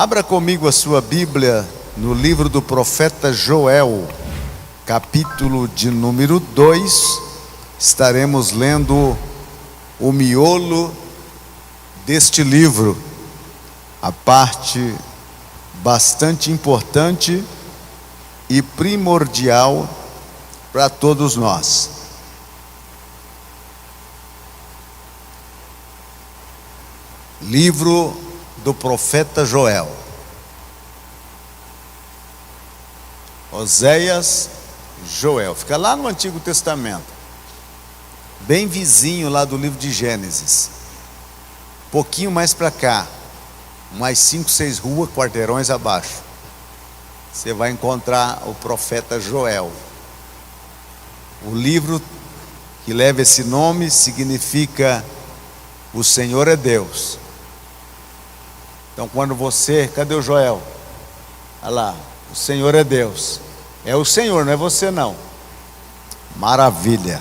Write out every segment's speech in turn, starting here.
Abra comigo a sua Bíblia no livro do profeta Joel, capítulo de número 2. Estaremos lendo o miolo deste livro, a parte bastante importante e primordial para todos nós. Livro do profeta Joel. Oséias, Joel. Fica lá no Antigo Testamento, bem vizinho lá do livro de Gênesis. Pouquinho mais para cá, mais 5, 6 ruas, quarteirões abaixo, você vai encontrar o profeta Joel. O livro que leva esse nome significa o Senhor é Deus. Então quando você, cadê o Joel? Olha lá, o Senhor é Deus. É o Senhor, não é você não. Maravilha.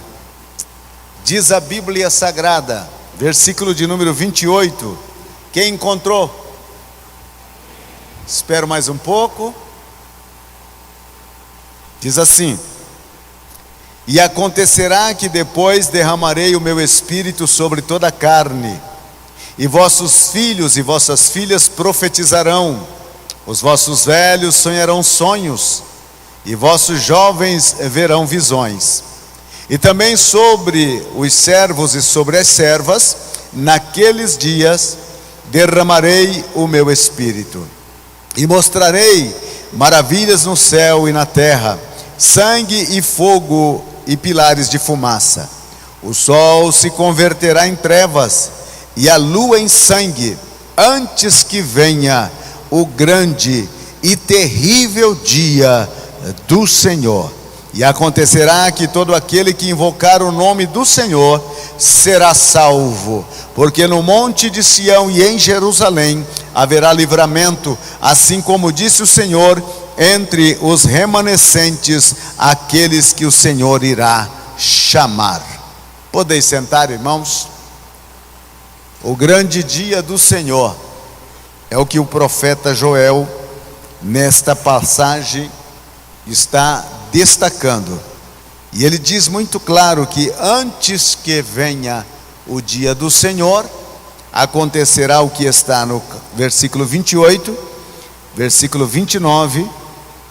Diz a Bíblia Sagrada, versículo de número 28. Quem encontrou? Espero mais um pouco. Diz assim: e acontecerá que depois derramarei o meu espírito sobre toda a carne, e vossos filhos e vossas filhas profetizarão, os vossos velhos sonharão sonhos, e vossos jovens verão visões. E também sobre os servos e sobre as servas, naqueles dias, derramarei o meu espírito, e mostrarei maravilhas no céu e na terra, sangue e fogo e pilares de fumaça. O sol se converterá em trevas e a lua em sangue, antes que venha o grande e terrível dia do Senhor. E acontecerá que todo aquele que invocar o nome do Senhor será salvo, porque no monte de Sião e em Jerusalém haverá livramento, assim como disse o Senhor, entre os remanescentes, aqueles que o Senhor irá chamar. Podeis sentar, irmãos. O grande dia do Senhor é o que o profeta Joel, nesta passagem, está destacando. E ele diz muito claro que antes que venha o dia do Senhor, acontecerá o que está no versículo 28, versículo 29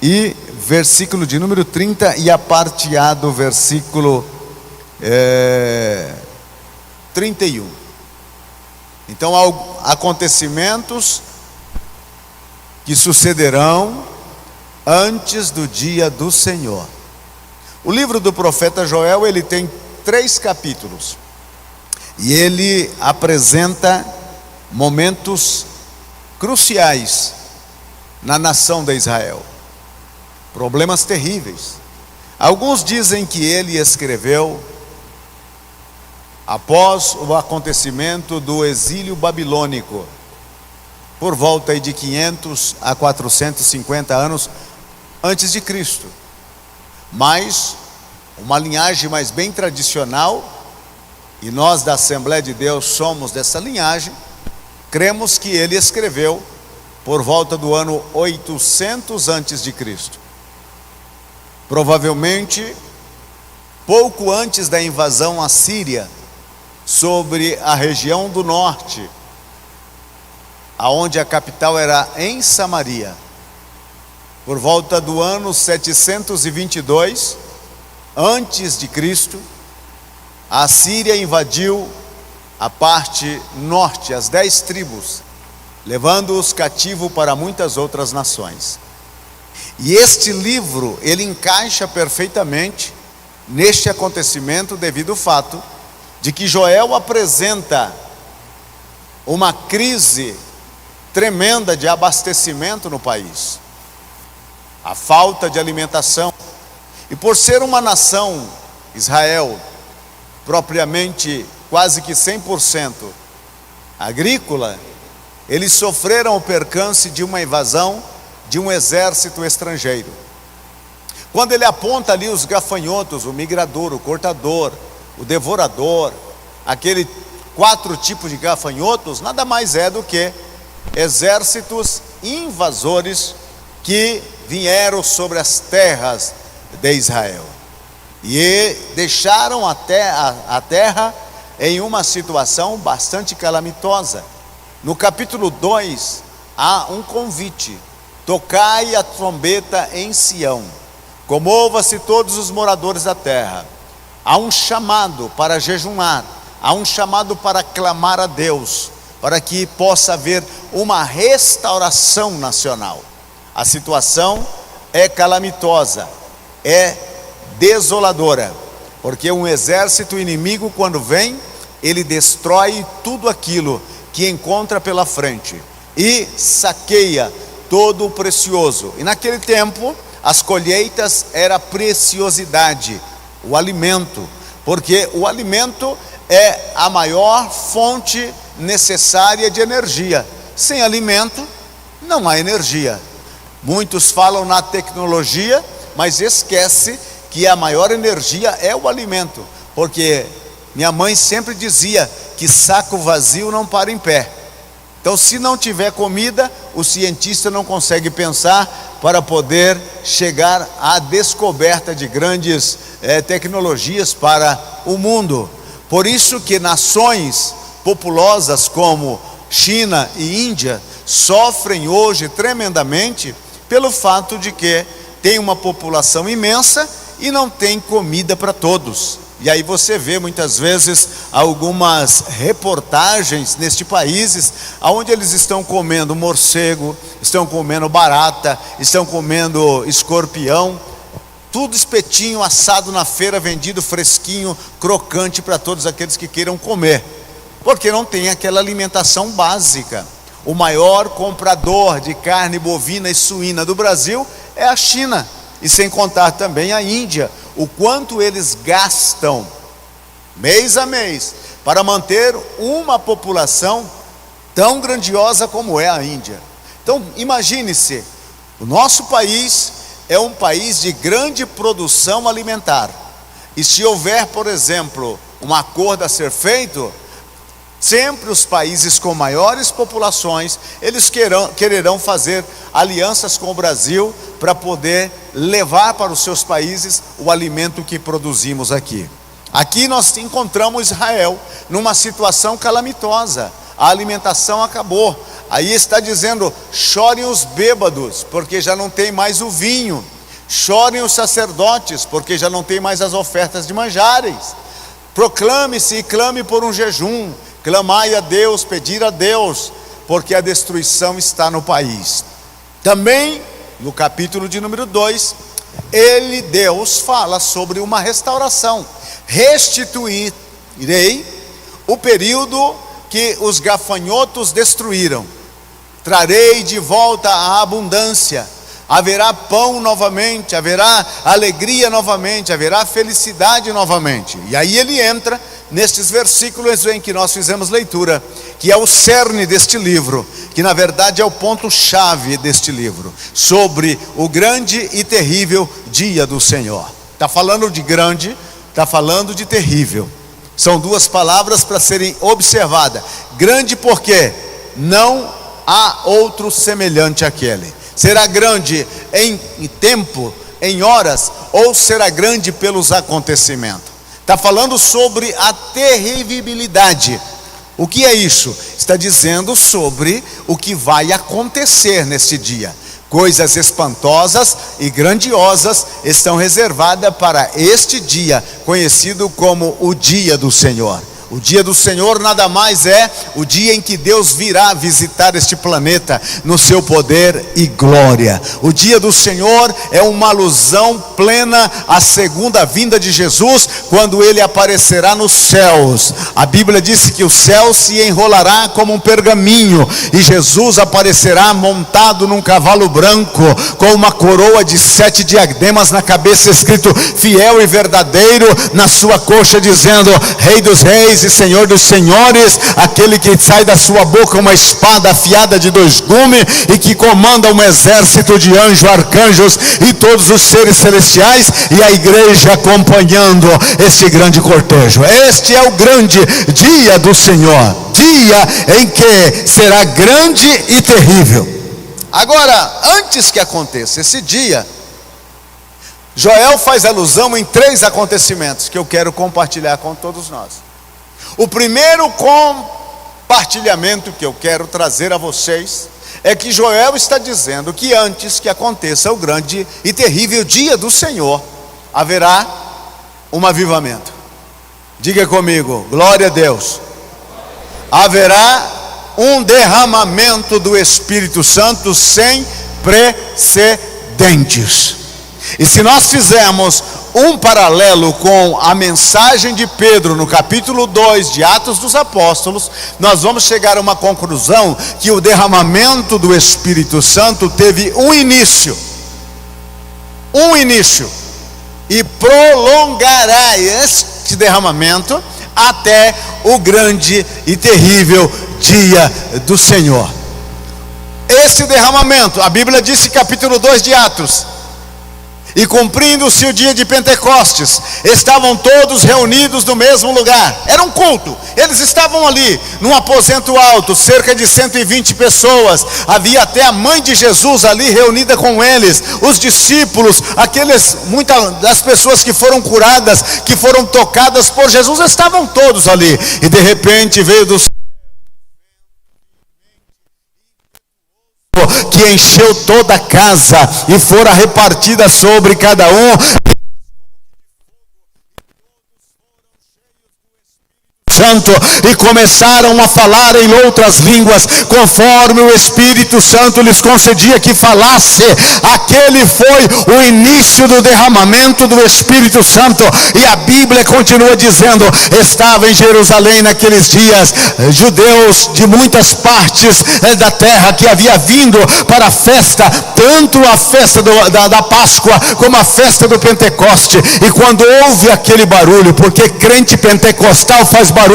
e versículo de número 30 e a parte A do versículo 31. Então há acontecimentos que sucederão antes do dia do Senhor. O livro do profeta Joel, ele tem 3 capítulos. E ele apresenta momentos cruciais na nação de Israel. Problemas terríveis. Alguns dizem que ele escreveu após o acontecimento do exílio babilônico, por volta de 500 a 450 anos antes de Cristo. Mas uma linhagem mais bem tradicional, e nós da Assembleia de Deus somos dessa linhagem, cremos que ele escreveu por volta do ano 800 antes de Cristo. Provavelmente pouco antes da invasão assíria sobre a região do norte, aonde a capital era em Samaria. Por volta do ano 722 antes de Cristo, a Síria invadiu a parte norte, as 10 tribos, levando-os cativos para muitas outras nações. E este livro, ele encaixa perfeitamente neste acontecimento, devido ao fato de que Joel apresenta uma crise tremenda de abastecimento no país, a falta de alimentação. E por ser uma nação, Israel, propriamente quase que 100% agrícola, eles sofreram o percance de uma invasão de um exército estrangeiro. Quando ele aponta ali os gafanhotos, o migrador, o cortador, o devorador, aquele 4 tipos de gafanhotos, nada mais é do que exércitos invasores que vieram sobre as terras de Israel. E deixaram a terra em uma situação bastante calamitosa. No capítulo 2, há um convite: tocai a trombeta em Sião, comova-se todos os moradores da terra. Há um chamado para jejuar, há um chamado para clamar a Deus, para que possa haver uma restauração nacional. A situação é calamitosa, é desoladora, porque um exército inimigo, quando vem, ele destrói tudo aquilo que encontra pela frente e saqueia todo o precioso. E naquele tempo, as colheitas era preciosidade, o alimento, porque o alimento é a maior fonte necessária de energia. Sem alimento, não há energia. Muitos falam na tecnologia, mas esquece que a maior energia é o alimento, porque minha mãe sempre dizia que saco vazio não para em pé. Então, se não tiver comida, o cientista não consegue pensar para poder chegar à descoberta de grandes tecnologias para o mundo. Por isso que nações populosas como China e Índia sofrem hoje tremendamente pelo fato de que tem uma população imensa e não tem comida para todos. E aí você vê muitas vezes algumas reportagens nestes países onde eles estão comendo morcego, estão comendo barata, estão comendo escorpião, tudo espetinho, assado na feira, vendido fresquinho, crocante para todos aqueles que queiram comer, porque não tem aquela alimentação básica. O maior comprador de carne bovina e suína do Brasil é a China, e sem contar também a Índia, o quanto eles gastam mês a mês para manter uma população tão grandiosa como é a Índia. Então imagine-se, o nosso país é um país de grande produção alimentar, e se houver, por exemplo, um acordo a ser feito, sempre os países com maiores populações, eles quererão fazer alianças com o Brasil para poder levar para os seus países o alimento que produzimos aqui. Aqui nós encontramos Israel numa situação calamitosa, a alimentação acabou. Aí está dizendo: chorem os bêbados, porque já não tem mais o vinho. Chorem os sacerdotes, porque já não tem mais as ofertas de manjares. Proclame-se e clame por um jejum. Clamai a Deus, pedir a Deus, porque a destruição está no país. Também, no capítulo de número 2, Deus fala sobre uma restauração. Restituirei o período que os gafanhotos destruíram. Trarei de volta a abundância. Haverá pão novamente, haverá alegria novamente, haverá felicidade novamente. E aí ele entra nestes versículos em que nós fizemos leitura, que é o cerne deste livro, que na verdade é o ponto-chave deste livro, sobre o grande e terrível dia do Senhor. Está falando de grande, está falando de terrível. São duas palavras para serem observadas. Grande porque não há outro semelhante àquele. Será grande em tempo, em horas, ou será grande pelos acontecimentos? Está falando sobre a terribilidade. O que é isso? Está dizendo sobre o que vai acontecer neste dia. Coisas espantosas e grandiosas estão reservadas para este dia, conhecido como o dia do Senhor. O dia do Senhor nada mais é o dia em que Deus virá visitar este planeta no seu poder e glória. O dia do Senhor é uma alusão plena à segunda vinda de Jesus, quando ele aparecerá nos céus. A Bíblia diz que o céu se enrolará como um pergaminho, e Jesus aparecerá montado num cavalo branco, com uma coroa de 7 diademas na cabeça, escrito fiel e verdadeiro na sua coxa, dizendo: Rei dos reis e Senhor dos senhores, aquele que sai da sua boca uma espada afiada de 2 gumes, e que comanda um exército de anjos, arcanjos e todos os seres celestiais, e a igreja acompanhando este grande cortejo. Este é o grande dia do Senhor, dia em que será grande e terrível. Agora, antes que aconteça esse dia, Joel faz alusão em 3 acontecimentos que eu quero compartilhar com todos nós. O primeiro compartilhamento que eu quero trazer a vocês é que Joel está dizendo que antes que aconteça o grande e terrível dia do Senhor, haverá um avivamento. Diga comigo, glória a Deus. Haverá um derramamento do Espírito Santo sem precedentes. E se nós fizermos um paralelo com a mensagem de Pedro no capítulo 2 de Atos dos Apóstolos, nós vamos chegar a uma conclusão que o derramamento do Espírito Santo teve um início, e prolongará este derramamento até o grande e terrível dia do Senhor. Esse derramamento, a Bíblia disse capítulo 2 de Atos: e cumprindo-se o dia de Pentecostes, estavam todos reunidos no mesmo lugar. Era um culto, eles estavam ali, num aposento alto, cerca de 120 pessoas. Havia até a mãe de Jesus ali reunida com eles, os discípulos, muitas das pessoas que foram curadas, que foram tocadas por Jesus, estavam todos ali. E de repente veio do céu que encheu toda a casa e fora repartida sobre cada um. Santo, e começaram a falar em outras línguas, conforme o Espírito Santo lhes concedia que falasse. Aquele foi o início do derramamento do Espírito Santo. E a Bíblia continua dizendo: estava em Jerusalém naqueles dias judeus de muitas partes da terra que havia vindo para a festa, tanto a festa da Páscoa como a festa do Pentecoste. E quando houve aquele barulho, porque crente pentecostal faz barulho,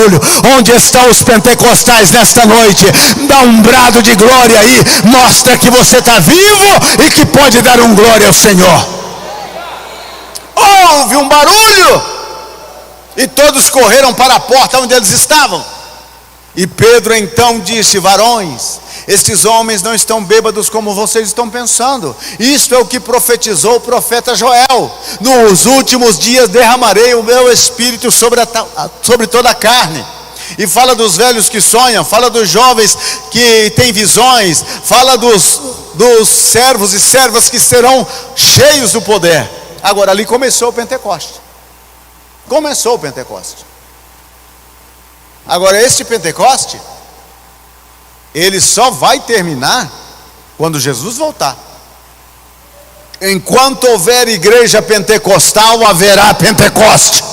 onde estão os pentecostais nesta noite? Dá um brado de glória aí, mostra que você está vivo e que pode dar um glória ao Senhor. Houve um barulho e todos correram para a porta onde eles estavam. E Pedro então disse: varões, estes homens não estão bêbados como vocês estão pensando. Isto é o que profetizou o profeta Joel: nos últimos dias derramarei o meu espírito sobre toda a carne. E fala dos velhos que sonham, fala dos jovens que têm visões, fala dos servos e servas que serão cheios do poder. Agora ali começou o Pentecoste. Agora este Pentecoste, ele só vai terminar quando Jesus voltar. Enquanto houver igreja pentecostal, haverá Pentecoste.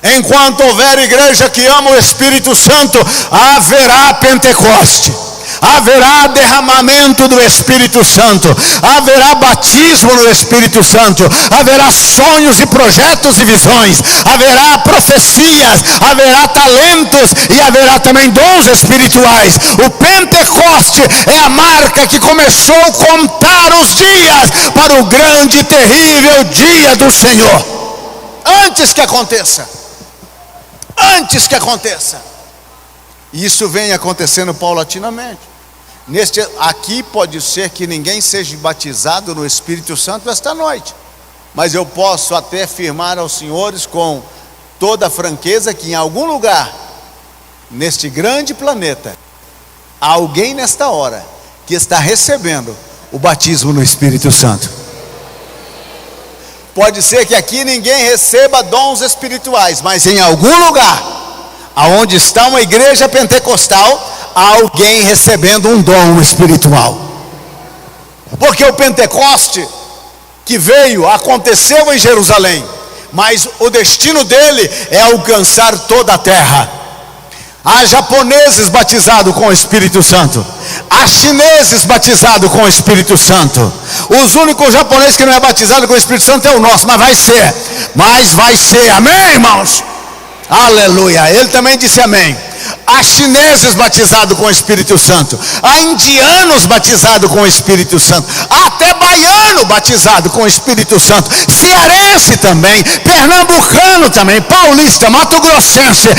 Enquanto houver igreja que ama o Espírito Santo, haverá Pentecoste. Haverá derramamento do Espírito Santo, haverá batismo no Espírito Santo, haverá sonhos e projetos e visões, haverá profecias, haverá talentos e haverá também dons espirituais. O Pentecoste é a marca que começou a contar os dias para o grande e terrível dia do Senhor. Antes que aconteça, e isso vem acontecendo paulatinamente. Aqui pode ser que ninguém seja batizado no Espírito Santo esta noite, mas eu posso até afirmar aos senhores com toda a franqueza que em algum lugar neste grande planeta há alguém nesta hora que está recebendo o batismo no Espírito Santo. Pode ser que aqui ninguém receba dons espirituais, mas em algum lugar aonde está uma igreja pentecostal, há alguém recebendo um dom espiritual. Porque o Pentecoste que aconteceu em Jerusalém, mas o destino dele é alcançar toda a terra. Há japoneses batizados com o Espírito Santo, há chineses batizados com o Espírito Santo. Os únicos japoneses que não é batizado com o Espírito Santo é o nosso, mas vai ser, amém, irmãos? Aleluia, ele também disse amém. Há chineses batizados com o Espírito Santo, há indianos batizados com o Espírito Santo, há até baiano batizado com o Espírito Santo, cearense também, pernambucano também, paulista, mato-grossense,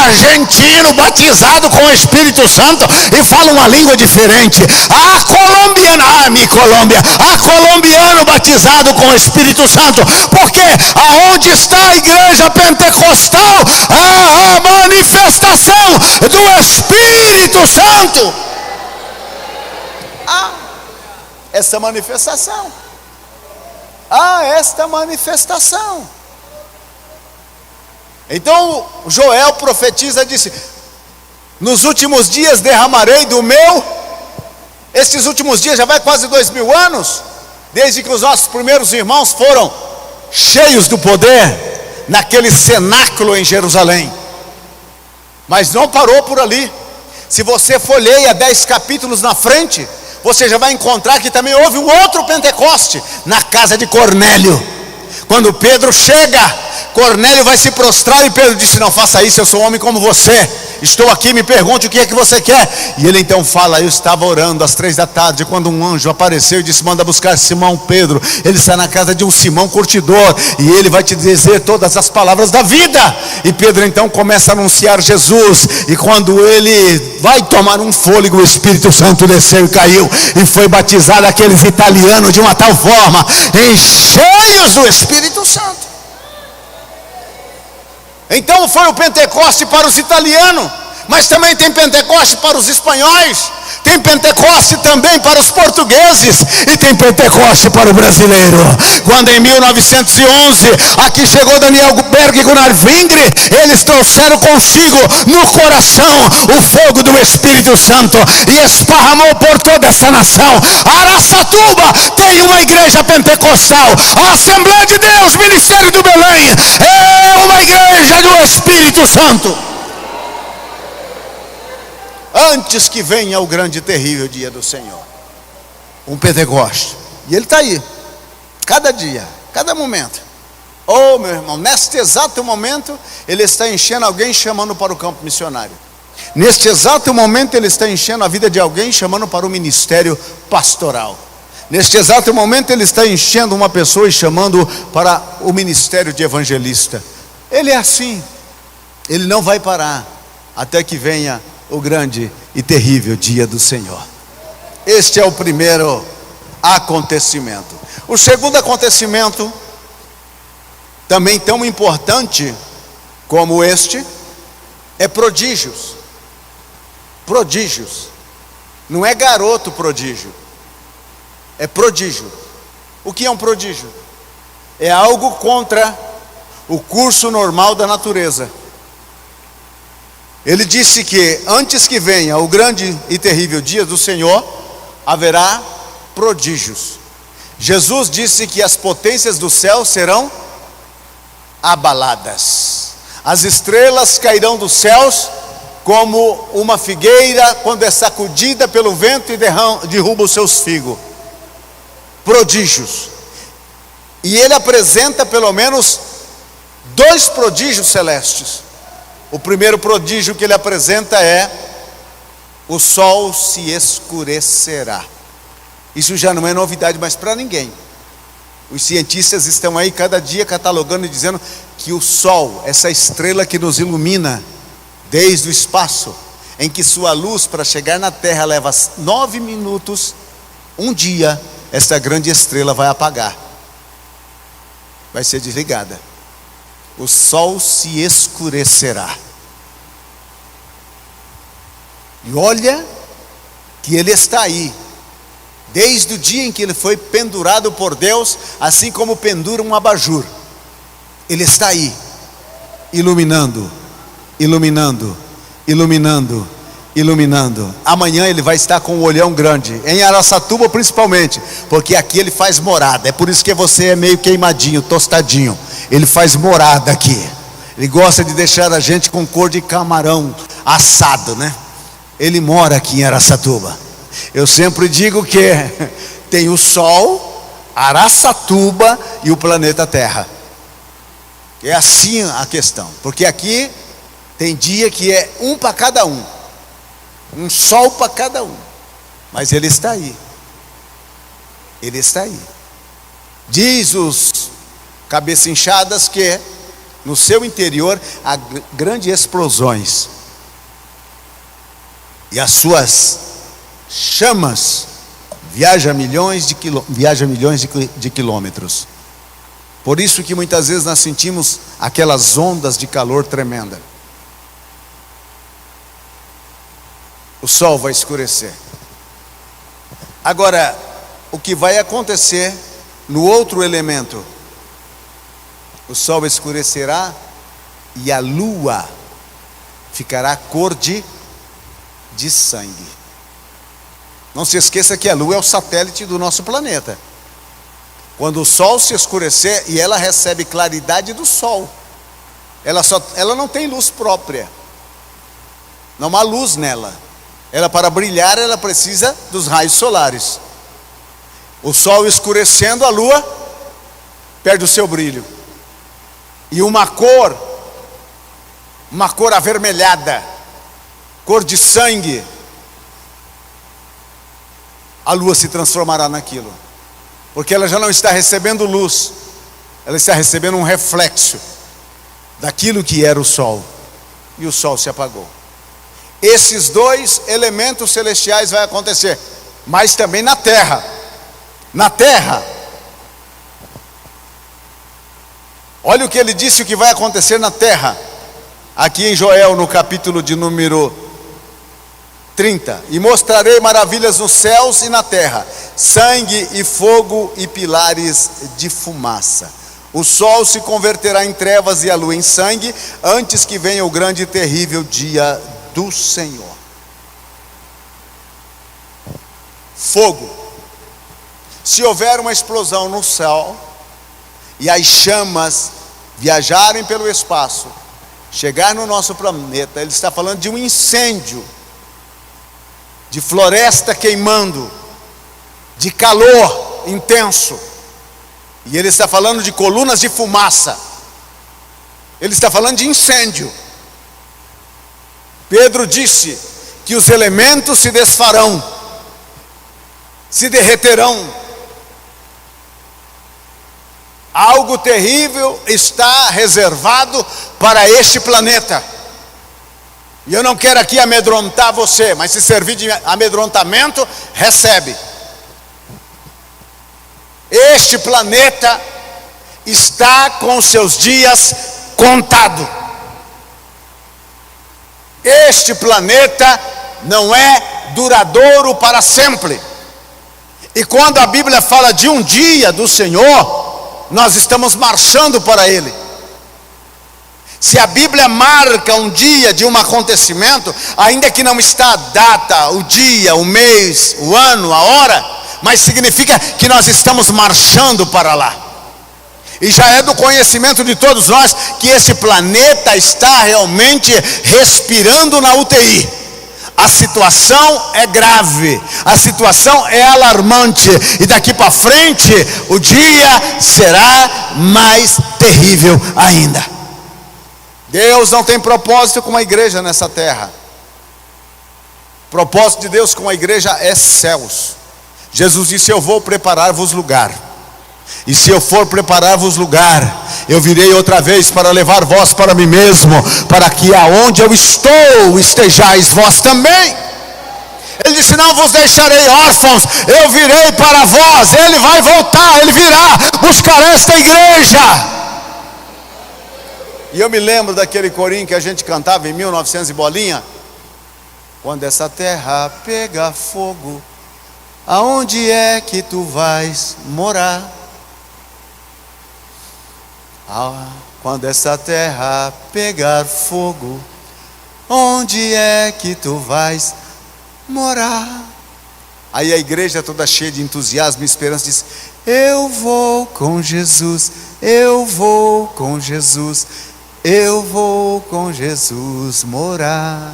argentino batizado com o Espírito Santo e fala uma língua diferente, colombiano batizado com o Espírito Santo, porque aonde está a igreja pentecostal, há a manifestação do Espírito Santo. Esta manifestação. Esta manifestação. Então Joel profetiza, disse: nos últimos dias derramarei do meu. Estes últimos dias já vai quase 2000 anos, desde que os nossos primeiros irmãos foram cheios do poder, naquele cenáculo em Jerusalém. Mas não parou por ali. Se você folheia 10 capítulos na frente, você já vai encontrar que também houve um outro Pentecoste, na casa de Cornélio. Quando Pedro chega, Cornélio vai se prostrar e Pedro disse: não faça isso, eu sou um homem como você, estou aqui, me pergunte o que é que você quer. E ele então fala: eu estava orando às 3 da tarde, quando um anjo apareceu e disse: manda buscar Simão Pedro, ele está na casa de um Simão curtidor, e ele vai te dizer todas as palavras da vida. E Pedro então começa a anunciar Jesus, e quando ele vai tomar um fôlego, o Espírito Santo desceu e caiu, e foi batizado aqueles italianos de uma tal forma, cheios do Espírito Santo. Então foi o Pentecoste para os italianos, mas também tem Pentecoste para os espanhóis, tem Pentecoste também para os portugueses, e tem Pentecoste para o brasileiro. Quando em 1911 aqui chegou Daniel Berg e Gunnar Vingre, eles trouxeram consigo no coração o fogo do Espírito Santo e esparramou por toda essa nação. Araçatuba tem uma igreja pentecostal, a Assembleia de Deus, Ministério do Belém, é uma igreja do Espírito Santo. Antes que venha o grande e terrível dia do Senhor, um Pentecoste, e ele está aí, cada dia, cada momento. Oh meu irmão, neste exato momento ele está enchendo alguém, chamando para o campo missionário. Neste exato momento ele está enchendo a vida de alguém, chamando para o ministério pastoral. Neste exato momento ele está enchendo uma pessoa e chamando para o ministério de evangelista. Ele é assim, ele não vai parar até que venha o grande e terrível dia do Senhor. Este é o primeiro acontecimento. O segundo acontecimento, também tão importante como este, é prodígios. Prodígios. Não é garoto prodígio, é prodígio. O que é um prodígio? É algo contra o curso normal da natureza. Ele disse que antes que venha o grande e terrível dia do Senhor, haverá prodígios. Jesus disse que as potências do céu serão abaladas. As estrelas cairão dos céus como uma figueira quando é sacudida pelo vento e derruba os seus figos. Prodígios. E ele apresenta pelo menos 2 prodígios celestes. O primeiro prodígio que ele apresenta é: o sol se escurecerá. Isso já não é novidade mais para ninguém. Os cientistas estão aí cada dia catalogando e dizendo que o sol, essa estrela que nos ilumina desde o espaço, em que sua luz para chegar na Terra leva 9 minutos, um dia essa grande estrela vai apagar, vai ser desligada. O sol se escurecerá. E olha que ele está aí, desde o dia em que ele foi pendurado por Deus, assim como pendura um abajur. Ele está aí, iluminando, iluminando, iluminando, iluminando. Amanhã ele vai estar com um olhão grande, em Araçatuba principalmente, porque aqui ele faz morada. É por isso que você é meio queimadinho, tostadinho. Ele faz morada aqui. Ele gosta de deixar a gente com cor de camarão assado, né? Ele mora aqui em Araçatuba. Eu sempre digo que tem o Sol, Araçatuba e o planeta Terra. É assim a questão, porque aqui tem dia que é um para cada um, um sol para cada um, mas ele está aí. Ele está aí. Diz os cabeça inchadas que no seu interior há grandes explosões. E as suas chamas viajam milhões de quilômetros. Por isso que muitas vezes nós sentimos aquelas ondas de calor tremenda. O sol vai escurecer. Agora, o que vai acontecer no outro elemento? O sol escurecerá e a lua ficará cor de sangue. Não se esqueça que a lua é o satélite do nosso planeta. Quando o sol se escurecer, e ela recebe claridade do sol, ela não tem luz própria, não há luz nela. Ela, para brilhar, ela precisa dos raios solares. O sol escurecendo, a lua perde o seu brilho. E uma cor avermelhada, cor de sangue, a lua se transformará naquilo. Porque ela já não está recebendo luz, ela está recebendo um reflexo daquilo que era o sol. E o sol se apagou. Esses dois elementos celestiais vai acontecer, mas também na terra. Na terra, olha o que ele disse, o que vai acontecer na terra, aqui em Joel, no capítulo de número 30. E mostrarei maravilhas nos céus e na terra, sangue e fogo e pilares de fumaça. O sol se converterá em trevas e a lua em sangue, antes que venha o grande e terrível dia do Senhor. Fogo. Se houver uma explosão no céu e as chamas viajarem pelo espaço, chegar no nosso planeta, ele está falando de um incêndio, de floresta queimando, de calor intenso. E ele está falando de colunas de fumaça. Ele está falando de incêndio. Pedro disse que os elementos se desfarão, se derreterão. Algo terrível está reservado para este planeta. E eu não quero aqui amedrontar você, mas se servir de amedrontamento, recebe. Este planeta está com seus dias contados. Este planeta não é duradouro para sempre. E quando a Bíblia fala de um dia do Senhor, nós estamos marchando para Ele. Se a Bíblia marca um dia de um acontecimento, ainda que não está a data, o dia, o mês, o ano, a hora, mas significa que nós estamos marchando para lá. E já é do conhecimento de todos nós que esse planeta está realmente respirando na UTI. A situação é grave, a situação é alarmante, e daqui para frente o dia será mais terrível ainda. Deus não tem propósito com a igreja nessa terra. O propósito de Deus com a igreja é céus. Jesus disse: eu vou preparar-vos lugar. E se eu for preparar-vos lugar, eu virei outra vez para levar vós para mim mesmo, para que aonde eu estou, estejais vós também. Ele disse: não vos deixarei órfãos, eu virei para vós. Ele vai voltar, ele virá buscar esta igreja. E eu me lembro daquele corinho que a gente cantava em 1900 e bolinha. Quando essa terra pegar fogo, aonde é que tu vais morar? Quando essa terra pegar fogo, onde é que tu vais morar? Aí a igreja toda cheia de entusiasmo e esperança diz: eu vou com Jesus, eu vou com Jesus, eu vou com Jesus morar.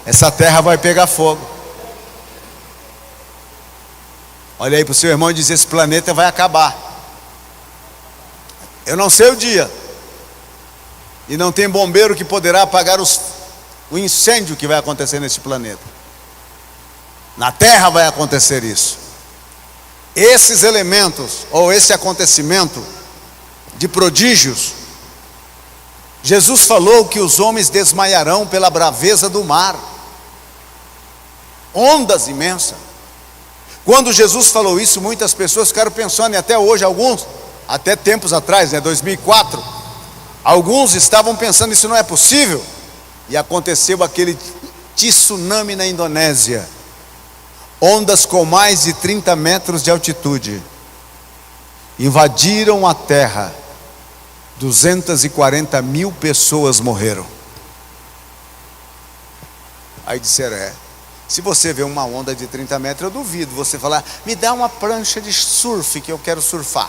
Essa terra vai pegar fogo. Olha aí para o seu irmão e diz: esse planeta vai acabar. Eu não sei o dia, e não tem bombeiro que poderá apagar o incêndio que vai acontecer nesse planeta. Na terra vai acontecer isso. Esses elementos, ou esse acontecimento de prodígios, Jesus falou que os homens desmaiarão pela braveza do mar. Ondas imensas. Quando Jesus falou isso, muitas pessoas ficaram pensando, e até hoje alguns, até tempos atrás, 2004, alguns estavam pensando, isso não é possível. E aconteceu aquele tsunami na Indonésia. Ondas com mais de 30 metros de altitude invadiram a terra. 240 mil pessoas morreram. Aí disseram, se você vê uma onda de 30 metros, eu duvido você falar, me dá uma prancha de surf que eu quero surfar.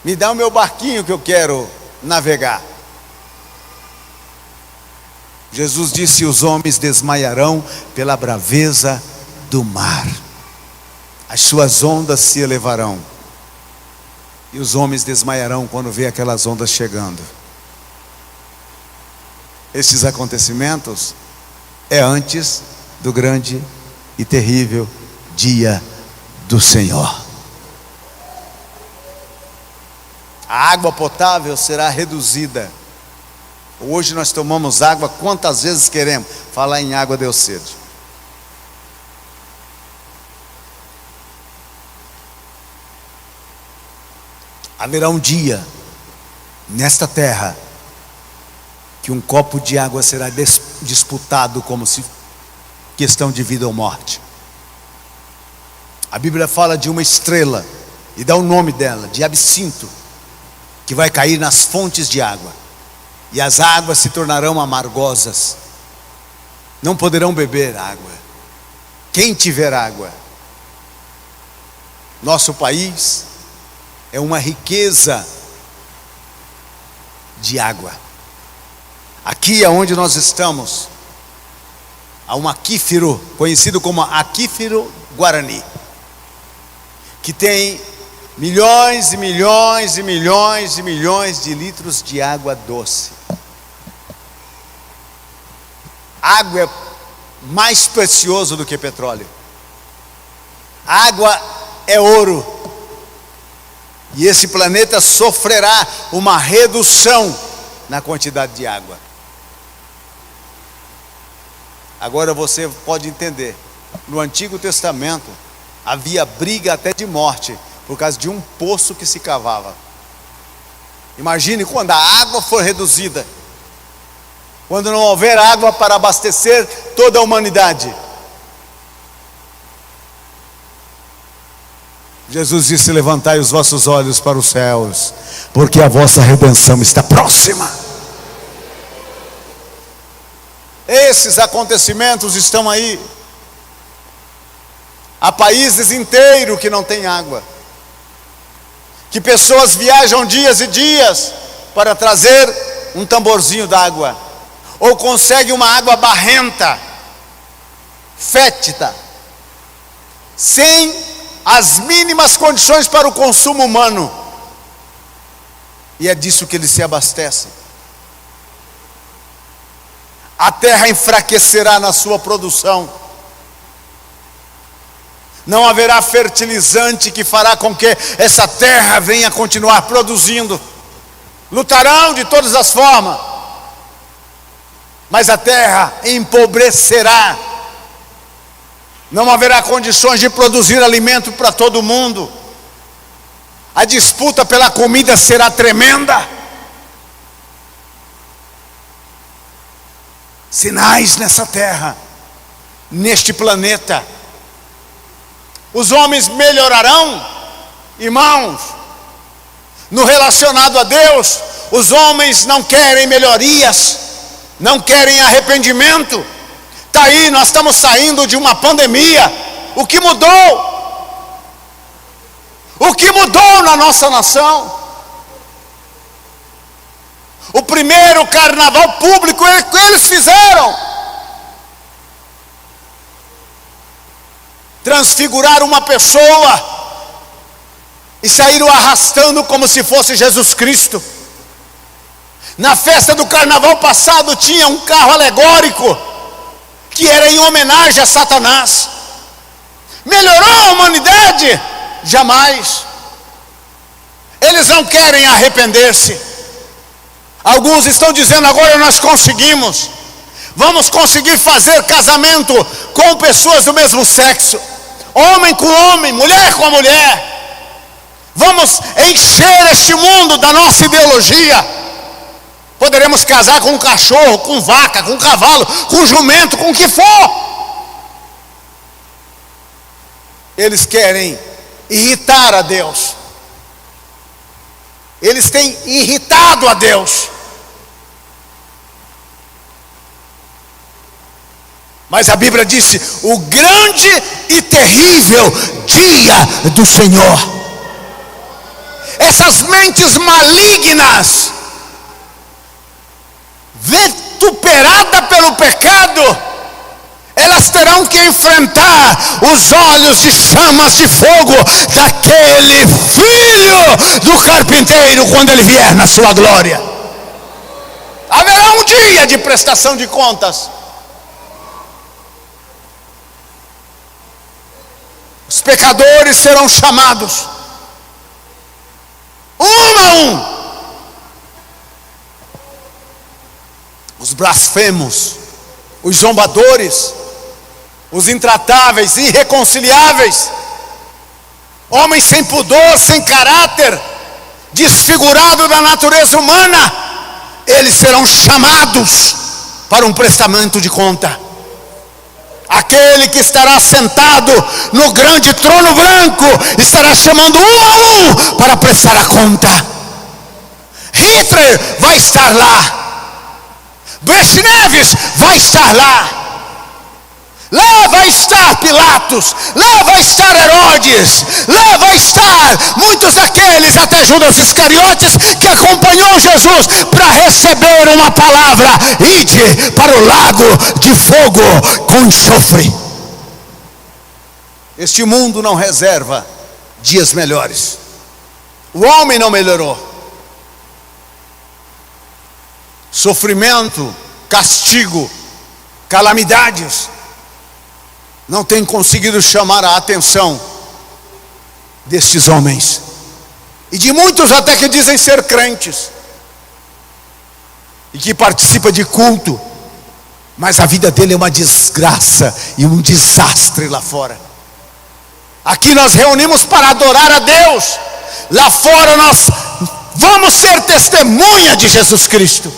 Me dá o meu barquinho que eu quero navegar. Jesus disse, os homens desmaiarão pela braveza do mar. As suas ondas se elevarão. E os homens desmaiarão quando vê aquelas ondas chegando. Esses acontecimentos é antes do grande e terrível dia do Senhor. A água potável será reduzida. Hoje nós tomamos água quantas vezes queremos. Falar em água deu sede. Haverá um dia nesta terra que um copo de água será disputado como se questão de vida ou morte. A Bíblia fala de uma estrela e dá o nome dela, de absinto, que vai cair nas fontes de água, e as águas se tornarão amargosas. Não poderão beber água. Quem tiver água. Nosso país é uma riqueza de água. Aqui onde nós estamos, há um aquífero, conhecido como aquífero Guarani, que tem milhões e milhões e milhões e milhões de litros de água doce. Água é mais precioso do que petróleo. Água é ouro. E esse planeta sofrerá uma redução na quantidade de água. Agora você pode entender, no Antigo Testamento havia briga até de morte por causa de um poço que se cavava. Imagine quando a água for reduzida, quando não houver água para abastecer toda a humanidade. Jesus disse, levantai os vossos olhos para os céus, porque a vossa redenção está próxima. Esses acontecimentos estão aí. Há países inteiros que não têm água, que pessoas viajam dias e dias para trazer um tamborzinho d'água, ou conseguem uma água barrenta, fétida, sem as mínimas condições para o consumo humano, e é disso que eles se abastecem. A terra enfraquecerá na sua produção, não haverá fertilizante que fará com que essa terra venha continuar produzindo. Lutarão de todas as formas, mas a terra empobrecerá. Não haverá condições de produzir alimento para todo mundo. A disputa pela comida será tremenda. Sinais nessa terra, neste planeta. Os homens melhorarão, irmãos. No relacionado a Deus, os homens não querem melhorias, não querem arrependimento. Está aí, nós estamos saindo de uma pandemia. O que mudou? O que mudou na nossa nação? O primeiro carnaval público que eles fizeram, transfiguraram uma pessoa e saíram arrastando como se fosse Jesus Cristo. Na festa do carnaval passado tinha um carro alegórico que era em homenagem a Satanás. Melhorou a humanidade? Jamais. Eles não querem arrepender-se. Alguns estão dizendo: agora nós conseguimos. Vamos conseguir fazer casamento com pessoas do mesmo sexo, homem com homem, mulher com mulher. Vamos encher este mundo da nossa ideologia. Poderemos casar com um cachorro, com vaca, com cavalo, com jumento, com o que for. Eles querem irritar a Deus. Eles têm irritado a Deus. Mas a Bíblia disse: o grande e terrível dia do Senhor. Essas mentes malignas, vituperadas pelo pecado, elas terão que enfrentar os olhos de chamas de fogo daquele filho do carpinteiro quando ele vier na sua glória. Haverá um dia de prestação de contas. Os pecadores serão chamados um a um. Os blasfemos, os zombadores, os intratáveis, irreconciliáveis, homens sem pudor, sem caráter, desfigurado da natureza humana, eles serão chamados para um prestamento de conta. Aquele que estará sentado no grande trono branco estará chamando um a um para prestar a conta. Hitler vai estar lá, Brezhnev vai estar lá, lá vai estar Pilatos, lá vai estar Herodes, lá vai estar muitos daqueles, até Judas Iscariotes, que acompanhou Jesus para receber uma palavra: ide para o lago de fogo com enxofre. Este mundo não reserva dias melhores. O homem não melhorou. Sofrimento, castigo, calamidades não tem conseguido chamar a atenção destes homens, e de muitos até que dizem ser crentes, e que participa de culto, mas a vida dele é uma desgraça e um desastre lá fora. Aqui nós reunimos para adorar a Deus, lá fora nós vamos ser testemunha de Jesus Cristo.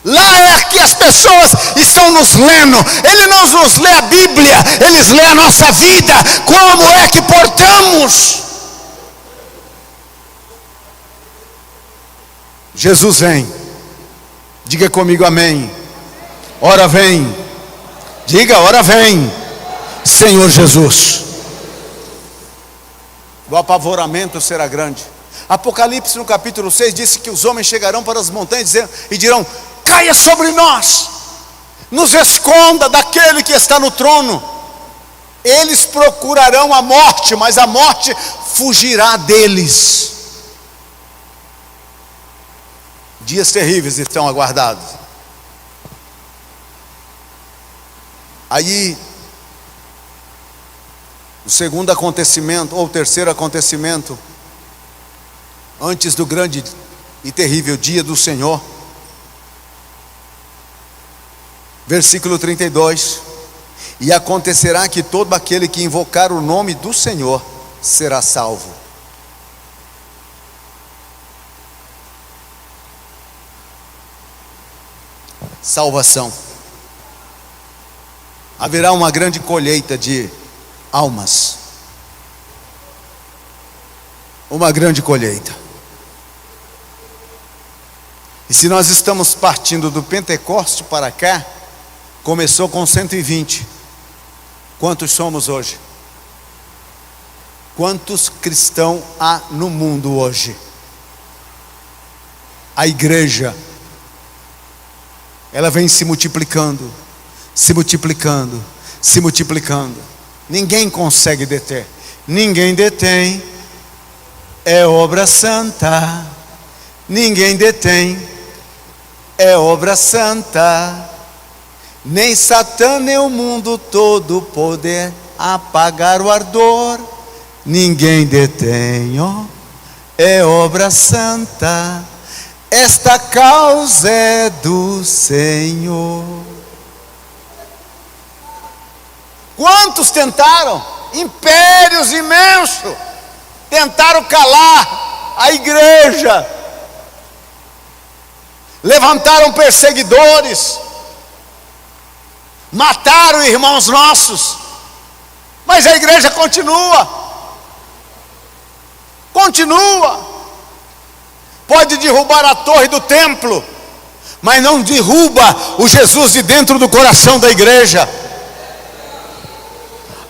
Lá é que as pessoas estão nos lendo. Ele não nos lê a Bíblia, eles lêem a nossa vida. Como é que portamos? Jesus vem. Diga comigo amém. Ora vem. Diga, ora vem, Senhor Jesus. O apavoramento será grande. Apocalipse no capítulo 6 disse que os homens chegarão para as montanhas e dirão: caia sobre nós, nos esconda daquele que está no trono. Eles procurarão a morte, mas a morte fugirá deles. Dias terríveis estão aguardados. Aí, o segundo acontecimento, ou o terceiro acontecimento, antes do grande e terrível dia do Senhor, versículo 32: e acontecerá que todo aquele que invocar o nome do Senhor será salvo. Salvação. Haverá uma grande colheita de almas. Uma grande colheita. E se nós estamos partindo do Pentecoste para cá, começou com 120. Quantos somos hoje? Quantos cristãos há no mundo hoje? A igreja, ela vem se multiplicando, se multiplicando, se multiplicando. Ninguém consegue deter. Ninguém detém. É obra santa. Ninguém detém. É obra santa. Nem Satã, nem o mundo todo poder apagar o ardor. Ninguém detém, ó, é obra santa. Esta causa é do Senhor. Quantos tentaram? Impérios imensos tentaram calar a igreja, levantaram perseguidores, mataram irmãos nossos, mas a igreja continua. Pode derrubar a torre do templo, mas não derruba o Jesus de dentro do coração da igreja.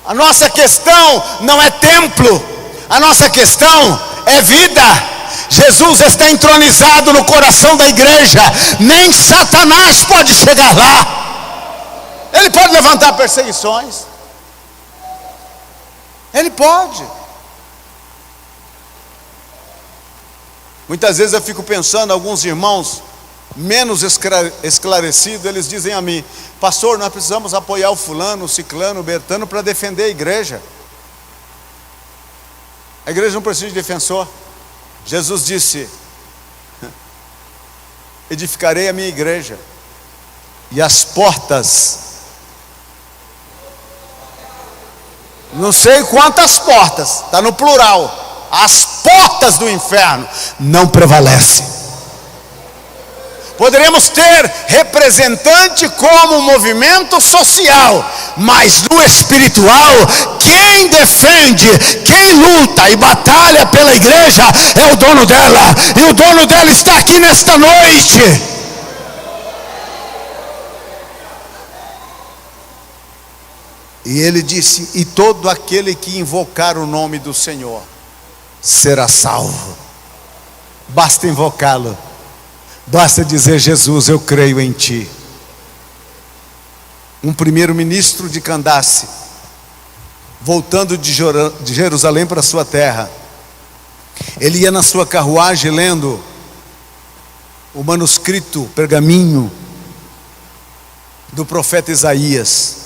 A nossa questão não é templo, a nossa questão é vida. Jesus está entronizado no coração da igreja, nem Satanás pode chegar lá. Ele pode levantar perseguições, ele pode. Muitas vezes eu fico pensando, alguns irmãos menos esclarecidos, eles dizem a mim: pastor, nós precisamos apoiar o fulano, o ciclano, o bertano para defender a igreja. A igreja não precisa de defensor. Jesus disse: edificarei a minha igreja, e as portas, não sei quantas portas, está no plural, as portas do inferno não prevalecem. Poderemos ter representante como movimento social, mas no espiritual, quem defende, quem luta e batalha pela igreja é o dono dela, e o dono dela está aqui nesta noite. E ele disse: e todo aquele que invocar o nome do Senhor será salvo. Basta invocá-lo, basta dizer: Jesus, eu creio em ti. Um primeiro-ministro de Candace, voltando de Jerusalém para sua terra, ele ia na sua carruagem lendo o manuscrito, pergaminho do profeta Isaías,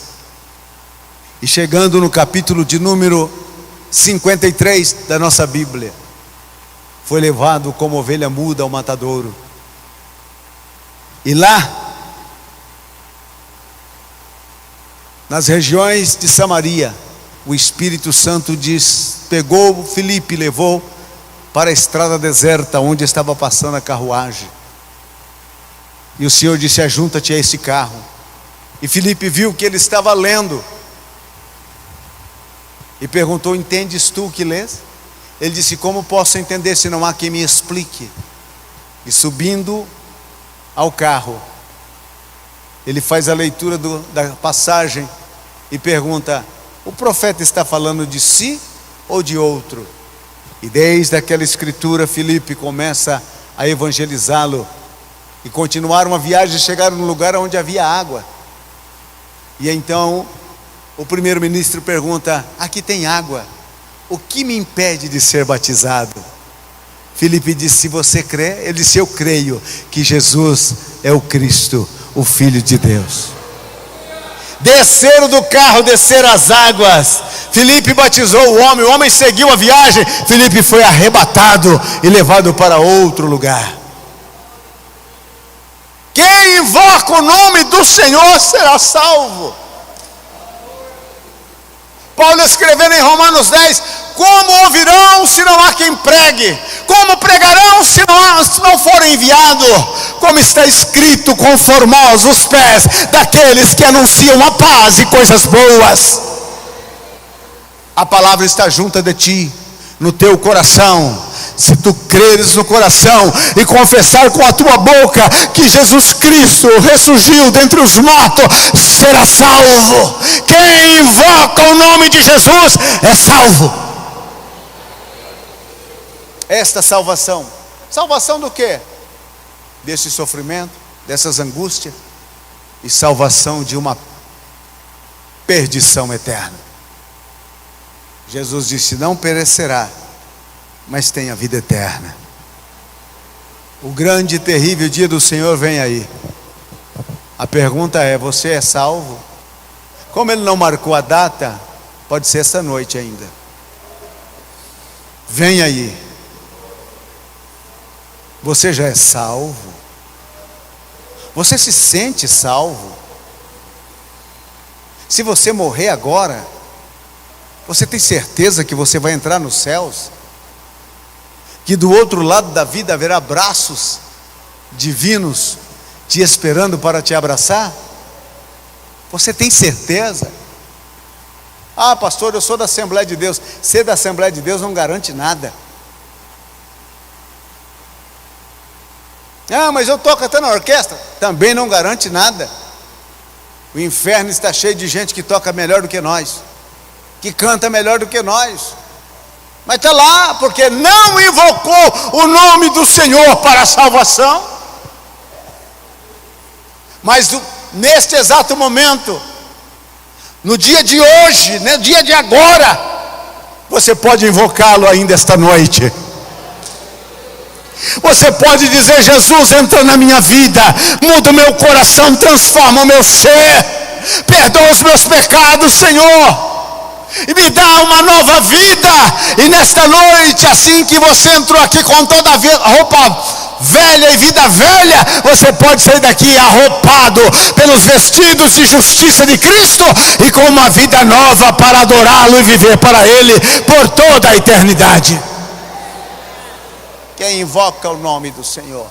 e chegando no capítulo de número 53 da nossa Bíblia, foi levado como ovelha muda ao matadouro. E lá, nas regiões de Samaria, o Espírito Santo pegou Filipe e levou para a estrada deserta, onde estava passando a carruagem. E o Senhor disse: ajunta-te a esse carro. E Filipe viu que ele estava lendo, e perguntou: entendes tu o que lês? Ele disse: como posso entender se não há quem me explique? E subindo ao carro, ele faz a leitura da passagem e pergunta: o profeta está falando de si ou de outro? E desde aquela escritura, Filipe começa a evangelizá-lo, e continuaram a viagem, chegaram num lugar onde havia água. E então o primeiro-ministro pergunta: aqui tem água, o que me impede de ser batizado? Filipe disse: se você crê, ele disse: eu creio que Jesus é o Cristo, o Filho de Deus. Desceram do carro, desceram as águas. Filipe batizou o homem seguiu a viagem. Filipe foi arrebatado e levado para outro lugar. Quem invoca o nome do Senhor será salvo. Paulo escrevendo em Romanos 10: como ouvirão se não há quem pregue? Como pregarão se não forem enviados? Como está escrito: quão formosos os pés daqueles que anunciam a paz e coisas boas. A palavra está junto de ti, no teu coração. Se tu creres no coração e confessar com a tua boca que Jesus Cristo ressurgiu dentre os mortos, será salvo. Quem invoca o nome de Jesus é salvo. Esta salvação, salvação do quê? Desse sofrimento, dessas angústias, e salvação de uma perdição eterna. Jesus disse: não perecerá, mas tem a vida eterna. O grande e terrível dia do Senhor vem aí. A pergunta é: você é salvo? Como ele não marcou a data, pode ser essa noite ainda. Vem aí. Você já é salvo? Você se sente salvo? Se você morrer agora, você tem certeza que você vai entrar nos céus? Que do outro lado da vida haverá braços divinos te esperando para te abraçar? Você tem certeza? Ah, pastor, eu sou da Assembleia de Deus. Ser da Assembleia de Deus não garante nada. Ah, mas eu toco até na orquestra. Também não garante nada. O inferno está cheio de gente que toca melhor do que nós, que canta melhor do que nós, mas está lá porque não invocou o nome do Senhor para a salvação. Mas neste exato momento, no dia de hoje, no dia de agora, você pode invocá-lo ainda esta noite. Você pode dizer: Jesus, entra na minha vida, muda o meu coração, transforma o meu ser, perdoa os meus pecados, Senhor, e me dá uma nova vida. E nesta noite, assim que você entrou aqui com toda a roupa velha e vida velha, você pode sair daqui arroupado pelos vestidos de justiça de Cristo e com uma vida nova para adorá-lo e viver para Ele por toda a eternidade. Quem invoca o nome do Senhor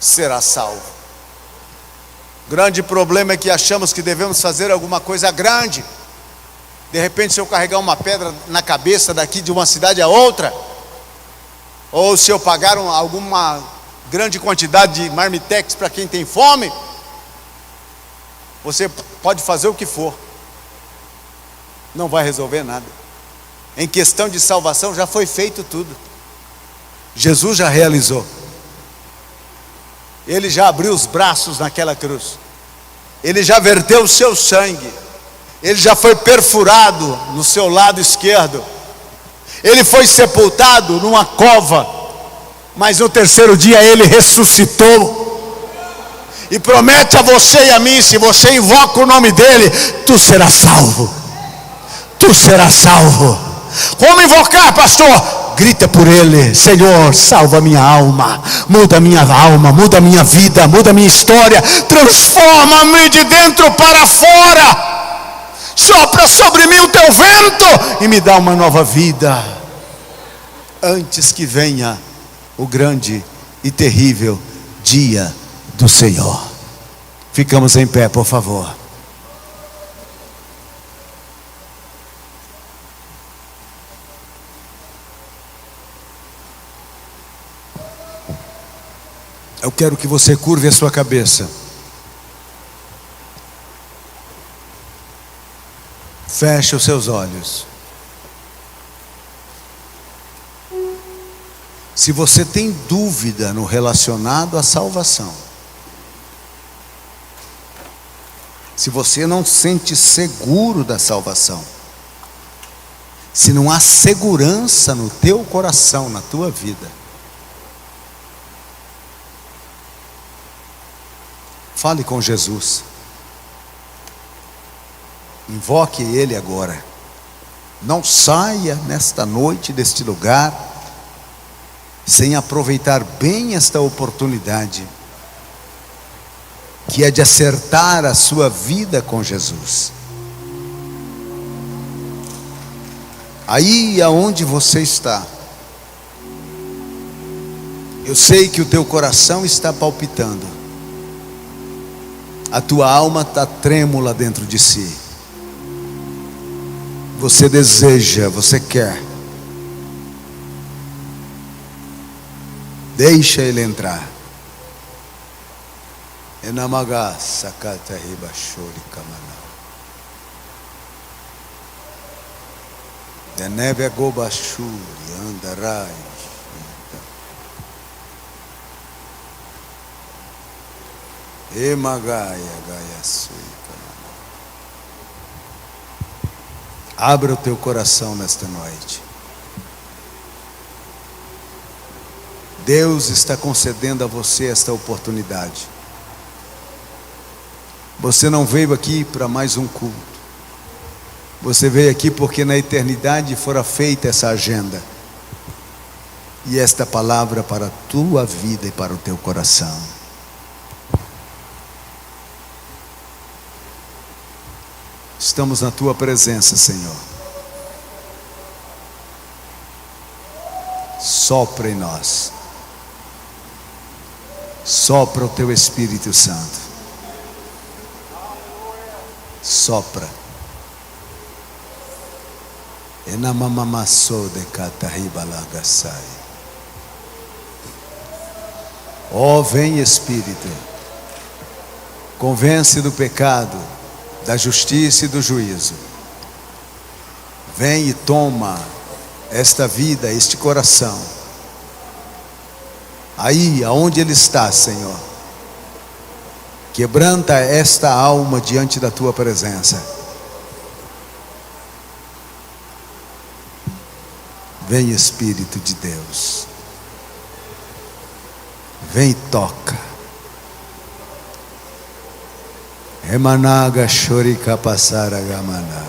será salvo. O grande problema é que achamos que devemos fazer alguma coisa grande. De repente, se eu carregar uma pedra na cabeça daqui de uma cidade a outra, ou se eu pagar alguma grande quantidade de marmitex para quem tem fome, você pode fazer o que for, não vai resolver nada. Em questão de salvação já foi feito tudo. Jesus já realizou. Ele já abriu os braços naquela cruz. Ele já verteu o seu sangue. Ele já foi perfurado no seu lado esquerdo. Ele foi sepultado numa cova. Mas no terceiro dia ele ressuscitou. E promete a você e a mim: se você invoca o nome dele, tu serás salvo. Tu serás salvo. Como invocar, pastor? Grita por ele: Senhor, salva minha alma, muda minha vida, muda minha história, transforma-me de dentro para fora, sopra sobre mim o teu vento e me dá uma nova vida, antes que venha o grande e terrível dia do Senhor. Ficamos em pé, por favor. Eu quero que você curve a sua cabeça. Feche os seus olhos. Se você tem dúvida no relacionado à salvação, se você não sente seguro da salvação, se não há segurança no teu coração, na tua vida, fale com Jesus. Invoque Ele agora. Não saia nesta noite deste lugar sem aproveitar bem esta oportunidade, que é de acertar a sua vida com Jesus. Aí aonde você está, eu sei que o teu coração está palpitando. A tua alma está trêmula dentro de si. Você deseja, você quer. Deixa Ele entrar. Enamaga sakata ribashori kamana. Deneve agobashuri andarai. Emagaya gaiasui. Abra o teu coração nesta noite. Deus está concedendo a você esta oportunidade. Você não veio aqui para mais um culto. Você veio aqui porque na eternidade fora feita essa agenda. E esta palavra para a tua vida e para o teu coração. Estamos na tua presença, Senhor. Sopra em nós. Sopra o teu Espírito Santo. Sopra. Enamamamassou de catarribalagasai. Ó, vem Espírito. Convence do pecado, da justiça e do juízo. Vem e toma esta vida, este coração. Aí, aonde ele está, Senhor. Quebranta esta alma diante da tua presença. Vem Espírito de Deus. Vem e toca. Remanaga chorica passara gamana.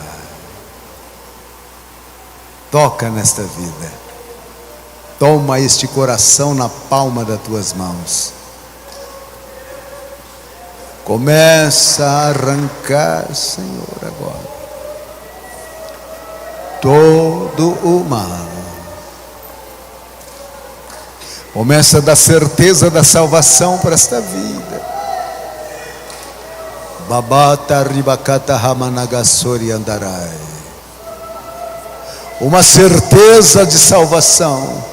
Toca nesta vida. Toma este coração na palma das tuas mãos. Começa a arrancar, Senhor, agora todo o mal. Começa a dar certeza da salvação para esta vida. Babata ribacata ramanagasori andarai. Uma certeza de salvação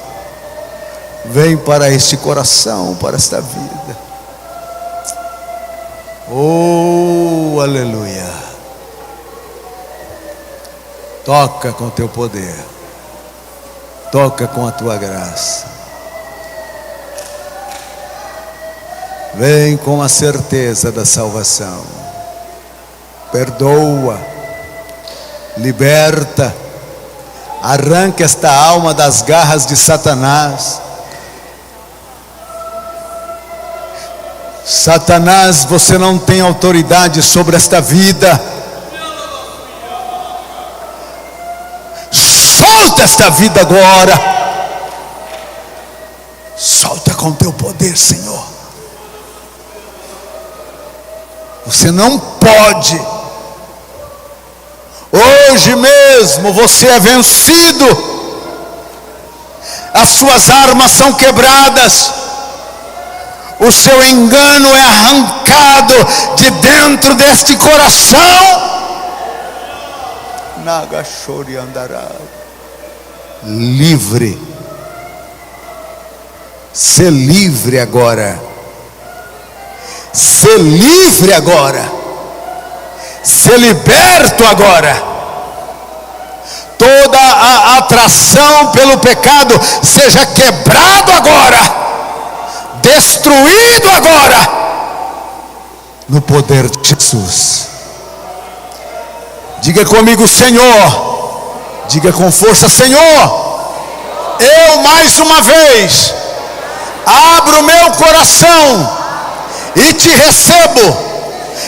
vem para este coração, para esta vida. Oh, aleluia. Toca com teu poder. Toca com a tua graça. Vem com a certeza da salvação. Perdoa. Liberta. Arranca esta alma das garras de Satanás. Satanás, você não tem autoridade sobre esta vida. Solta esta vida agora. Solta com teu poder, Senhor. Você não pode. Hoje mesmo você é vencido. As suas armas são quebradas. O seu engano é arrancado de dentro deste coração. Nagashori andará. Livre. Ser livre agora. Ser livre agora. Ser liberto agora. Toda a atração pelo pecado seja quebrado agora. Destruído agora. No poder de Jesus. Diga comigo, Senhor. Diga com força, Senhor. Eu mais uma vez abro o meu coração e te recebo.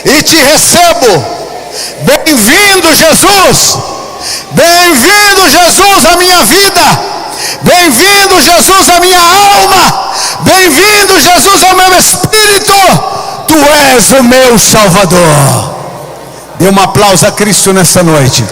E te recebo. Bem-vindo, Jesus. Bem-vindo, Jesus, à minha vida. Bem-vindo, Jesus, à minha alma. Bem-vindo, Jesus, ao meu espírito. Tu és o meu Salvador. Dê um aplauso a Cristo nesta noite.